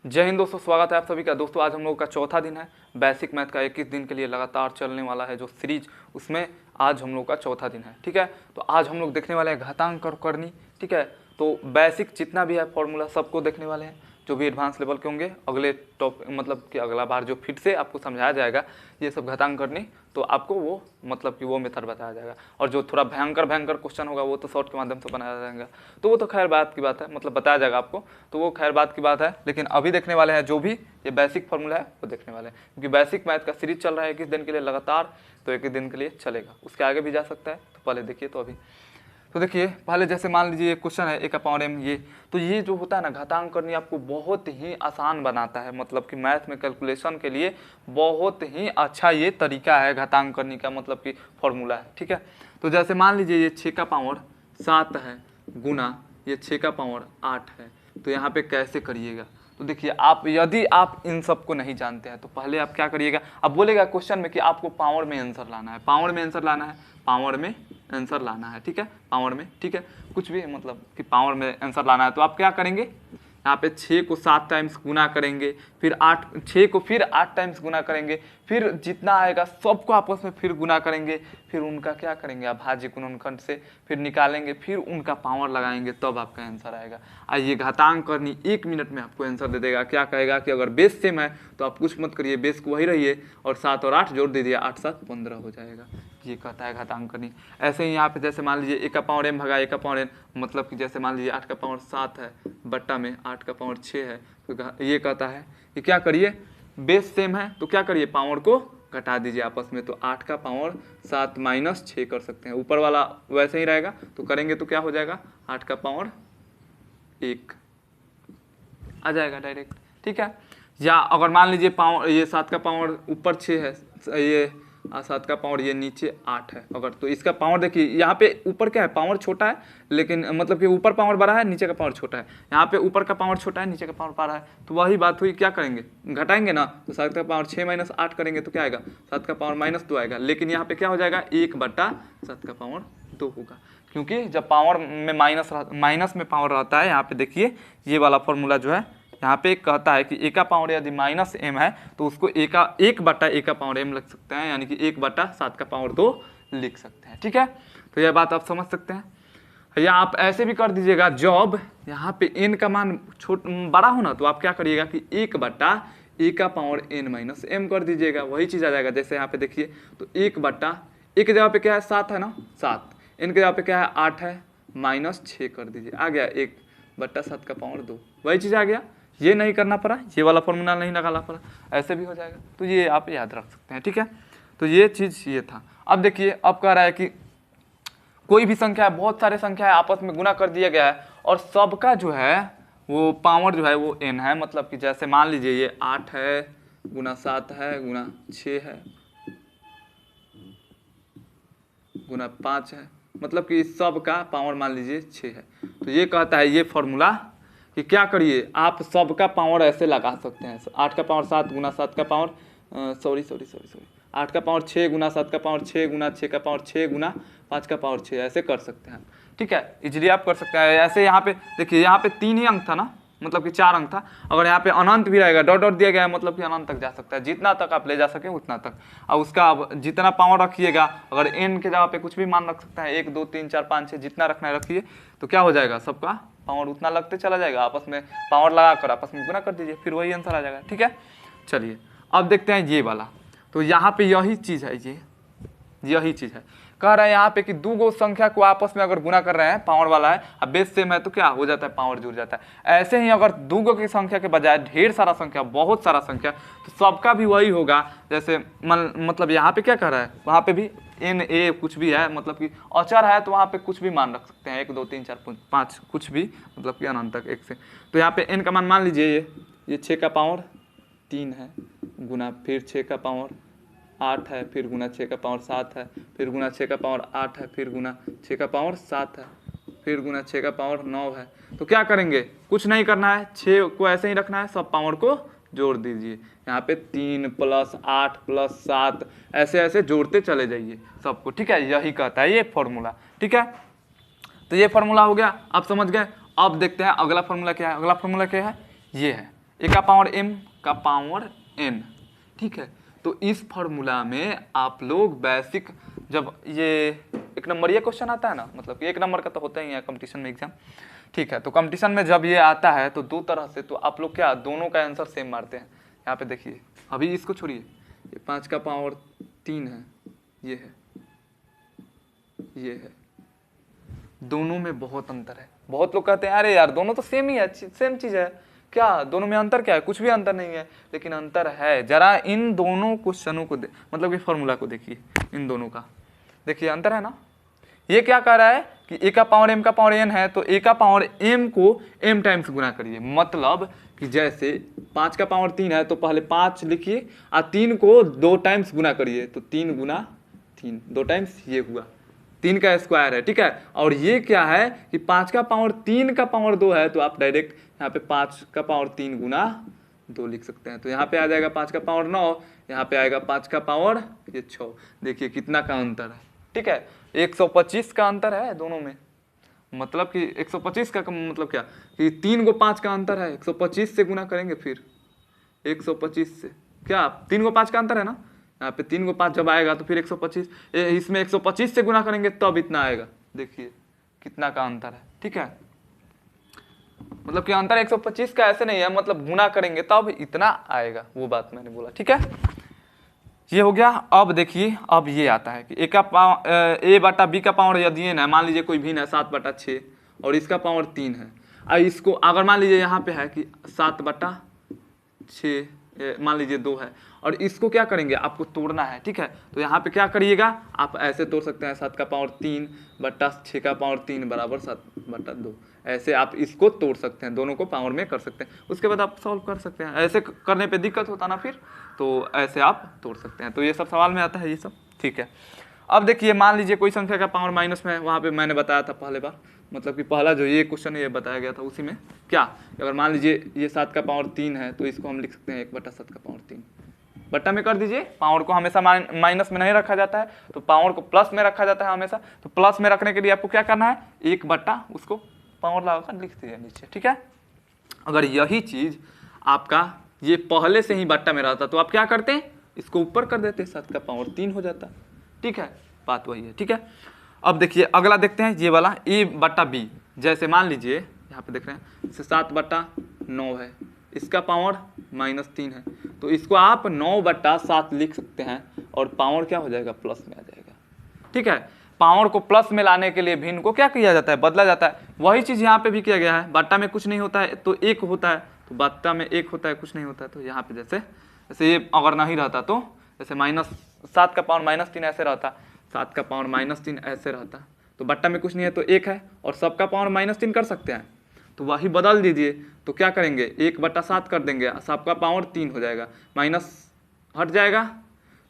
जय हिंद दोस्तों, स्वागत है आप सभी का। दोस्तों आज हम लोगों का चौथा दिन है बेसिक मैथ का 21 दिन के लिए लगातार चलने वाला है जो सीरीज, उसमें आज हम लोग का चौथा दिन है। ठीक है, तो आज हम लोग देखने वाले हैं घातांक और करनी। ठीक है, तो बेसिक जितना भी है फॉर्मूला सबको देखने वाले हैं, जो भी एडवांस लेवल के होंगे। अगले मतलब कि अगला बार जो फिर से आपको समझाया जाएगा ये सब घातांक करनी, तो आपको वो मतलब कि वो मेथड बताया जाएगा। और जो थोड़ा भयंकर क्वेश्चन होगा वो तो शॉर्ट के माध्यम से बनाया जाएगा, तो वो तो खैर बात की बात है, मतलब बताया जाएगा आपको, तो वो खैर बात की बात है। लेकिन अभी देखने वाले हैं जो भी ये बेसिक फार्मूला है वो देखने वाले हैं, क्योंकि बेसिक मैथ का सीरीज चल रहा है 21 दिन के लिए लगातार, तो 21 दिन के लिए चलेगा, उसके आगे भी जा सकता है। तो पहले देखिए, तो अभी तो देखिए पहले जैसे मान लीजिए ये क्वेश्चन है एक अपॉन एम, ये तो ये जो होता है ना घातांक करनी आपको बहुत ही आसान बनाता है, मतलब कि मैथ में कैलकुलेशन के लिए बहुत ही अच्छा ये तरीका है घातांक करने का, मतलब कि फॉर्मूला है। ठीक है, तो जैसे मान लीजिए ये 6 का पावर 7 है गुना ये 6 का पावर 8 है, तो यहाँ पे कैसे करिएगा। तो देखिए आप यदि आप इन सब को नहीं जानते हैं तो पहले आप क्या करिएगा, अब बोलेगा क्वेश्चन में कि आपको पावर में आंसर लाना है, पावर में आंसर लाना है, पावर में आंसर लाना है। ठीक है, पावर में, ठीक है, कुछ भी मतलब कि पावर में आंसर लाना है, तो आप क्या करेंगे, यहाँ पे 6 को 7 टाइम्स गुना करेंगे, फिर 6 को फिर 8 टाइम्स गुना करेंगे, फिर जितना आएगा सबको आपस में फिर गुना करेंगे, फिर उनका क्या करेंगे अभाज्य गुणनखंड से फिर निकालेंगे, फिर उनका पावर लगाएंगे, तब आपका आंसर आएगा। आइए घातांक करनी 1 मिनट में आपको आंसर दे देगा। क्या कहेगा कि अगर बेस सेम है तो आप कुछ मत करिए, बेस को वही रहिए और 7 और 8 जोड़ दीजिए, 8 7 15 हो जाएगा। ये कहता है घातांक करनी। ऐसे ही यहाँ पे जैसे मान लीजिए 1 का पावर m भगा 1 का पावर n, मतलब कि जैसे मान लीजिए 8 का पावर 7 है बट्टा में 8 का पावर 6 है, तो ये कहता है कि क्या करिए, बेस सेम है तो क्या करिए पावर को घटा दीजिए आपस में, तो 8 का पावर 7 माइनस 6 कर सकते हैं, ऊपर वाला वैसे ही रहेगा, तो करेंगे तो क्या हो जाएगा 8 का पावर 1 आ जाएगा डायरेक्ट। ठीक है, या अगर मान लीजिए पावर ये 7 का पावर ऊपर 6 है, ये 7 का पावर ये नीचे 8 है, अगर तो इसका पावर देखिए यहाँ पे ऊपर क्या है पावर छोटा है, लेकिन मतलब कि ऊपर पावर बड़ा है नीचे का पावर छोटा है, यहाँ पे ऊपर का पावर छोटा है नीचे का पावर बड़ा है, तो वही बात हुई, क्या करेंगे घटाएंगे ना, तो 7 का पावर 6 माइनस 8 करेंगे तो क्या आएगा 7 का पावर माइनस 2 आएगा, लेकिन यहाँ पे क्या हो जाएगा 1/7 का पावर 2 होगा, क्योंकि जब पावर में माइनस में पावर रहता है, यहाँ पे देखिए ये वाला फॉर्मूला जो है यहाँ पे कहता है कि a का पावर यदि माइनस m है तो उसको a का 1/a का पावर m लिख सकते हैं, यानी कि 1/7 का पावर 2 लिख सकते हैं। ठीक है, तो यह बात आप समझ सकते हैं। या आप ऐसे भी कर दीजिएगा, जब यहाँ पे n का मान बड़ा हो ना, तो आप क्या करिएगा कि 1/a का पावर n माइनस m कर दीजिएगा, वही चीज़ आ जाएगा। जैसे यहाँ पे देखिए तो 1/a के जगह पे क्या है 7 है ना, 7, n के जगह पे क्या है 8 है, माइनस 6 कर दीजिए, आ गया 1/7 का पावर 2, वही चीज़ आ गया। ये नहीं करना पड़ा, ये वाला फॉर्मूला नहीं लगाना पड़ा, ऐसे भी हो जाएगा, तो ये आप याद रख सकते हैं। ठीक है, तो ये चीज़ ये था। अब देखिए अब कह रहा है कि कोई भी संख्या है, बहुत सारे संख्या है आपस में गुना कर दिया गया है और सबका जो है वो पावर जो है वो n है, मतलब कि जैसे मान लीजिए ये 8 है गुना 7 है गुना 6 है गुना 5 है, मतलब कि सबका पावर मान लीजिए 6 है। तो ये कहता है ये फॉर्मूला कि क्या करिए आप सबका पावर ऐसे लगा सकते हैं, 8 का पावर 7 गुना 7 का पावर 8 का पावर 6 गुना 7 का पावर 6 गुना 6 का पावर 6 गुना 5 का पावर 6, ऐसे कर सकते हैं। ठीक है, इजीली आप कर सकते हैं। ऐसे यहाँ पे देखिए यहाँ पे 3 ही अंक था ना, मतलब कि 4 अंक था, अगर यहाँ पे अनंत भी रहेगा डॉट डॉट दिया गया है, मतलब कि अनंत तक जा सकता है, जितना तक आप ले जा सके उतना तक। और उसका अब जितना पावर रखिएगा, अगर n के जगह पे कुछ भी मान रख सकता है, 1 2 3 4 5 6 जितना रखना है रखिए, तो क्या हो जाएगा सबका पावर उतना लगते चला जाएगा, आपस में पावर लगा कर आपस में गुना कर दीजिए, फिर वही आंसर आ जाएगा। ठीक है, चलिए अब देखते हैं ये वाला। तो यहाँ पे यही चीज़ है, यही चीज़ है, कह रहा है यहाँ पे कि दो गो संख्या को आपस में अगर गुना कर रहे हैं, पावर वाला है, अब बेस सेम है तो क्या हो जाता है पावर जुड़ जाता है। ऐसे ही अगर दो गो की संख्या के बजाय ढेर सारा संख्या, बहुत सारा संख्या, तो सबका भी वही होगा। जैसे मतलब यहाँ पे क्या कह रहा है, वहाँ पे भी n a कुछ भी है, मतलब कि अचर है, तो वहाँ पे कुछ भी मान रख सकते हैं, 1 2 3 4 5 कुछ भी, मतलब कि अनंत तक 1 से। तो यहाँ पे n का मान लीजिए ये 6 का पावर 3 है गुना फिर 6 का पावर 8 है, फिर गुना 6 का पावर 7 है, फिर गुना 6 का पावर 8 है, फिर गुना 6 का पावर 7 है, फिर गुना 6 का पावर 9 है। तो क्या करेंगे, कुछ नहीं करना है, 6 को ऐसे ही रखना है, सब पावर को जोड़ दीजिए। यहाँ पे 3 + 8 + 7 ऐसे ऐसे जोड़ते चले जाइए सबको। ठीक है, यही कहता है ये फॉर्मूला। ठीक है, तो ये फॉर्मूला हो गया, आप समझ गए। अब देखते हैं अगला फॉर्मूला क्या है। अगला फॉर्मूला क्या है, ये है ए का पावर m का पावर n, ठीक है। तो इस फॉर्मूला में आप लोग बेसिक, जब ये एक नंबर ये क्वेश्चन आता है ना, मतलब कि एक नंबर का तो होता ही है कंपटीशन में एग्जाम, ठीक है। तो कंपटीशन में जब ये आता है तो दो तरह से, तो आप लोग क्या दोनों का आंसर सेम मारते हैं। यहाँ पे देखिए, अभी इसको छोड़िए, ये 5 का पावर 3 है, ये है, ये है, दोनों में बहुत अंतर है। बहुत लोग कहते हैं अरे यार दोनों तो सेम ही है, सेम चीज़ है, क्या दोनों में अंतर क्या है? कुछ भी अंतर नहीं है, लेकिन अंतर है। जरा इन दोनों क्वेश्चनों को मतलब कि फॉर्मूला को देखिए, इन दोनों का देखिए, अंतर है ना। ये क्या कह रहा है कि ए का पावर m का पावर n है, तो ए का पावर m को m टाइम्स गुना करिए। मतलब कि जैसे 5 का पावर 3 है तो पहले 5 लिखिए और 3 को 2 टाइम्स गुना करिए, तो 3 गुना 3, 2 टाइम्स ये हुआ, 3 का स्क्वायर है, ठीक है। और ये क्या है कि 5 का पावर 3 का पावर 2 है, तो आप डायरेक्ट यहाँ पे 5 का पावर 3 गुना 2 लिख सकते हैं। तो यहाँ पे आ जाएगा 5 का पावर 9, यहाँ पे आएगा 5 का पावर ये 6। देखिए कितना का अंतर है, ठीक है। 125 का अंतर है दोनों में। मतलब कि 125 का मतलब क्या कि 3 को 5 का अंतर है, 125 से गुना करेंगे, फिर 125 से क्या 3 को 5 का अंतर है ना, यहाँ पे 3 को 5 जब आएगा तो फिर 125, इसमें 125 से गुना करेंगे तब इतना आएगा। देखिए कितना का अंतर है, ठीक है। मतलब कि अंतर 125 का ऐसे नहीं है, मतलब गुना करेंगे तब इतना आएगा, वो बात मैंने बोला, ठीक है। ये हो गया। अब देखिए, अब ये आता है कि ए का पावर ए बटा बी का पावर यदि n है, मान लीजिए कोई भिन्न है 7/6 और इसका पावर 3 है, और इसको अगर मान लीजिए यहाँ पे है कि 7/6 मान लीजिए 2 है, और इसको क्या करेंगे आपको तोड़ना है, ठीक है। तो यहाँ पे क्या करिएगा, आप ऐसे तोड़ सकते हैं 7 का पावर 3 बटा 6 का पावर 3 बराबर 7/2, ऐसे आप इसको तोड़ सकते हैं, दोनों को पावर में कर सकते हैं। उसके बाद आप सॉल्व कर सकते हैं। ऐसे करने पे दिक्कत होता ना फिर, तो ऐसे आप तोड़ सकते हैं। तो ये सब सवाल में आता है ये सब, ठीक है। अब देखिए, मान लीजिए कोई संख्या का पावर माइनस में है, वहाँ पे मैंने बताया था पहले बार, मतलब कि पहला जो ये क्वेश्चन ये बताया गया था, उसी में क्या, अगर मान लीजिए ये 7 का पावर 3 है, तो इसको हम लिख सकते हैं 1/7 का पावर 3, बट्टा में कर दीजिए। पावर को हमेशा माइनस में नहीं रखा जाता है, तो पावर को प्लस में रखा जाता है हमेशा। तो प्लस में रखने के लिए आपको क्या करना है, 1 उसको पावर लगाकर लिख दीजिए नीचे, ठीक है। अगर यही चीज आपका ये पहले से ही बट्टा में रहता तो आप क्या करते हैं, इसको ऊपर कर देते, 7 का पावर 3 हो जाता, ठीक है। बात वही है, ठीक है। अब देखिए अगला देखते हैं, ये वाला ए बट्टा बी। जैसे मान लीजिए यहाँ पे देख रहे हैं, इसे 7/9 है, इसका पावर -3 है, तो इसको आप 9/7 लिख सकते हैं, और पावर क्या हो जाएगा, प्लस में आ जाएगा, ठीक है। पावर को प्लस में लाने के लिए भिन्न को क्या किया जाता है, बदला जाता है। वही चीज़ यहाँ पे भी किया गया है। बट्टा में कुछ नहीं होता है तो 1 होता है, तो बट्टा में 1 होता है, कुछ नहीं होता है। तो यहाँ पे जैसे ये अगर नहीं रहता तो जैसे -7 का पावर -3 ऐसे रहता, 7 का पावर -3 ऐसे रहता, तो बट्टा में कुछ नहीं है तो 1 है, और सबका पावर -3 कर सकते हैं, तो वही बदल दीजिए। तो क्या करेंगे, 1/7 कर देंगे, सबका पावर 3 हो जाएगा, माइनस हट जाएगा,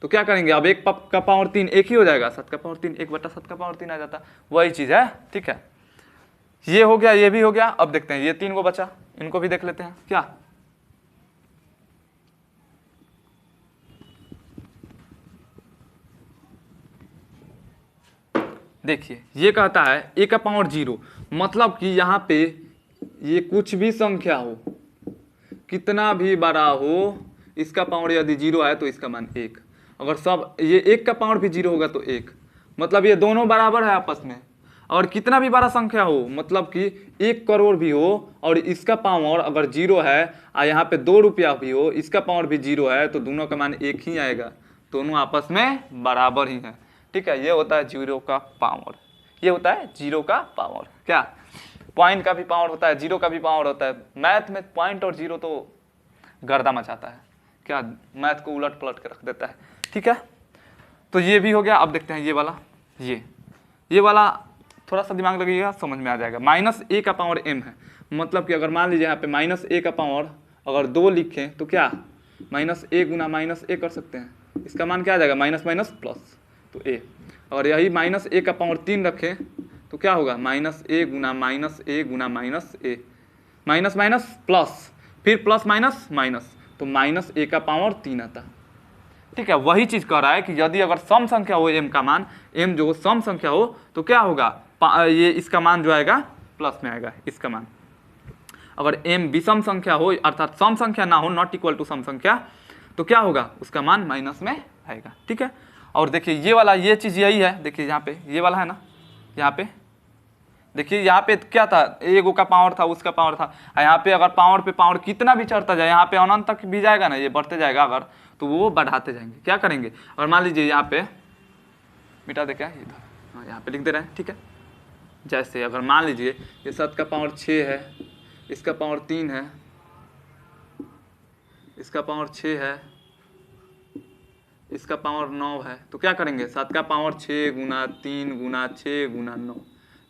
तो क्या करेंगे, अब 1 का पावर 3 1 ही हो जाएगा, 7 का पावर 3 1/7 का पावर 3 आ जाता, वही चीज़ है, ठीक है। ये हो गया, ये भी हो गया। अब देखते हैं ये 3 को बचा, इनको भी देख लेते हैं। क्या देखिए, ये कहता है ए का पावर 0, मतलब कि यहाँ पे ये कुछ भी संख्या हो, कितना भी बड़ा हो, इसका पावर यदि 0 है तो इसका मान 1। अगर सब ये 1 का पावर भी 0 होगा तो 1, मतलब ये दोनों बराबर है आपस में। और कितना भी बड़ा संख्या हो, मतलब कि 1 करोड़ भी हो और इसका पावर अगर 0 है, और यहाँ पे 2 रुपया भी हो, इसका पावर भी 0 है, तो दोनों का मान 1 ही आएगा, दोनों आपस में बराबर ही है, ठीक है। ये होता है 0 का पावर, ये होता है 0 का पावर। क्या पॉइंट का भी पावर होता है, 0 का भी पावर होता है। मैथ में पॉइंट और 0 तो गर्दा मचाता है, क्या मैथ को उलट पलट के रख देता है, ठीक है। तो ये भी हो गया। अब देखते हैं ये वाला, ये वाला थोड़ा सा दिमाग लगेगा, समझ में आ जाएगा। -a का पावर m है, मतलब कि अगर मान लीजिए यहाँ पे -a का पावर अगर 2 लिखें तो क्या -a गुना -a कर सकते हैं, इसका मान क्या आ जाएगा, माइनस माइनस प्लस, तो a। और यही -a का पावर 3 रखें तो क्या होगा, -a Guna -a Guna -a, minus minus plus, फिर प्लस माइनस माइनस, तो -a का पावर 3 आता, ठीक है। वही चीज कह रहा है कि यदि अगर सम संख्या हो m का मान, m जो सम संख्या हो, तो क्या होगा, ये इसका मान जो आएगा प्लस में आएगा, इसका मान। अगर m विषम संख्या हो अर्थात सम संख्या ना हो, नॉट इक्वल टू सम संख्या, तो क्या होगा, उसका मान माइनस में आएगा। ठीक है, और देखिए ये वाला ये चीज़ यही है, देखिए यहाँ पे ये वाला है ना, यहाँ पे देखिए यहाँ पे क्या था, एगो का पावर था, उसका पावर था, यहाँ पे अगर पावर पे पावर कितना भी चढ़ता जाए, यहाँ पे अनंत तक भी जाएगा ना, ये बढ़ते जाएगा अगर, तो वो बढ़ाते जाएंगे। क्या करेंगे, और मान लीजिए यहाँ पे मिटा दे क्या इधर, हाँ यहाँ पे लिख दे रहे हैं। ठीक है, जैसे अगर मान लीजिए ये 7 का पावर 6 है, इसका पावर 3 है, इसका पावर 6 है, इसका पावर 9 है, तो क्या करेंगे, 7 का पावर 6 गुना 3 गुना 6 गुना 9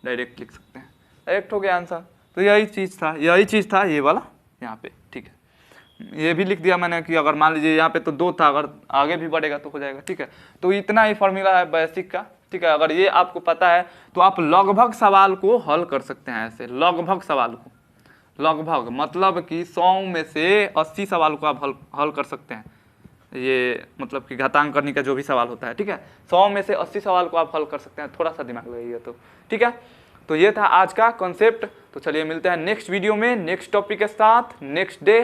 डायरेक्ट लिख सकते हैं, डायरेक्ट हो गया आंसर। तो यही चीज़ था ये वाला यहाँ पे। ठीक है, ये भी लिख दिया मैंने कि अगर मान लीजिए यहाँ पे तो 2 था, अगर आगे भी बढ़ेगा तो हो जाएगा। ठीक है, तो इतना ही फॉर्मूला है बेसिक का। ठीक है, अगर ये आपको पता है तो आप लगभग सवाल को हल कर सकते हैं। ऐसे लगभग सवाल को, लगभग मतलब कि 100 में से 80 सवाल को आप हल कर सकते हैं। ये मतलब कि घातांक करने का जो भी सवाल होता है, ठीक है, 100 में से 80 सवाल को आप हल कर सकते हैं, थोड़ा सा दिमाग लगाइए तो। ठीक है, तो ये था आज का कॉन्सेप्ट। तो चलिए मिलते हैं नेक्स्ट वीडियो में नेक्स्ट टॉपिक के साथ नेक्स्ट डे।